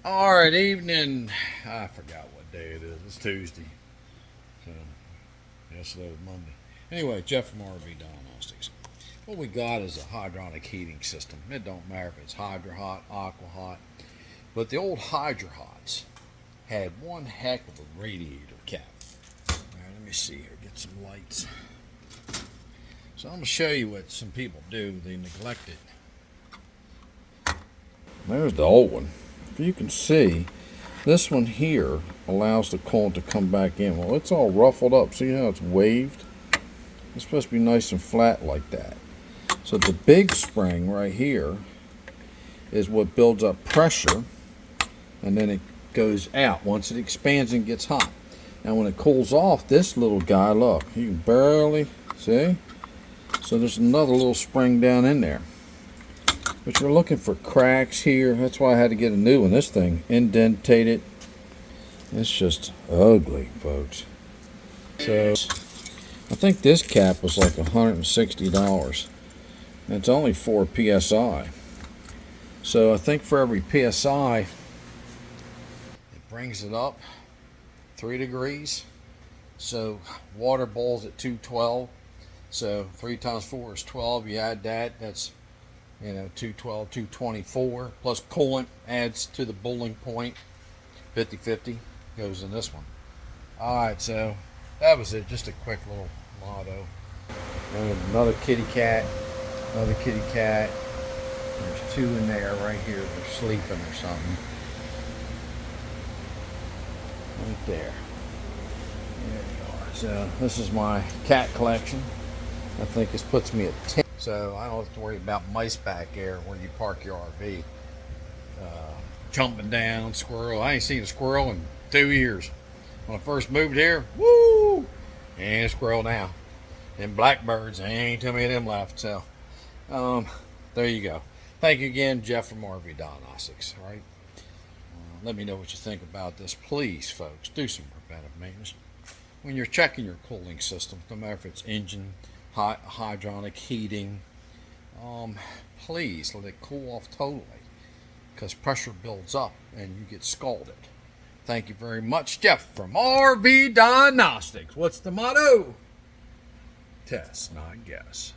All right, evening. I forgot what day it is. It's Tuesday. So, yesterday was Monday. Anyway, Jeff from RV Diagnostics. What we got is a hydronic heating system. It don't matter if it's Hydro Hot, Aqua Hot, but the old Hydro Hots had one heck of a radiator cap. All right, let me see here. Get some lights. So I'm going to show you what some people do. They neglect it. There's the old one. If you can see, this one here allows the coolant to come back in. Well, it's all ruffled up. See how it's waved? It's supposed to be nice and flat like that. So the big spring right here is what builds up pressure, and then it goes out once it expands and gets hot. Now when it cools off, this little guy, look, you can barely see. So there's another little spring down in there. But you're looking for cracks here. That's why I had to get a new one. This thing indentated. It's just ugly, folks. So I think this cap was like $160. And it's only 4 PSI. So I think for every PSI, it brings it up 3 degrees. So water boils at 212. So 3 times 4 is 12. You add that, that's 212, 224, plus coolant adds to the boiling point. 50-50 goes in this one. Alright, so that was it. Just a quick little motto. And another kitty cat. Another kitty cat. There's 2 in there right here. They're sleeping or something. Right there. There they are. So this is my cat collection. I think this puts me at 10. So I don't have to worry about mice back there where you park your RV. Jumping down, squirrel. I ain't seen a squirrel in 2 years. When I first moved here, woo! And a squirrel now. Them blackbirds, ain't too many of them left. So, there you go. Thank you again, Jeff from RV Diagnostics. Right? Let me know what you think about this. Please, folks, do some preventive maintenance. When you're checking your cooling system, no matter if it's engine, hydronic heating, please let it cool off totally, because pressure builds up and you get scalded. Thank you very much, Jeff from RV Diagnostics. What's the motto? Test, not guess.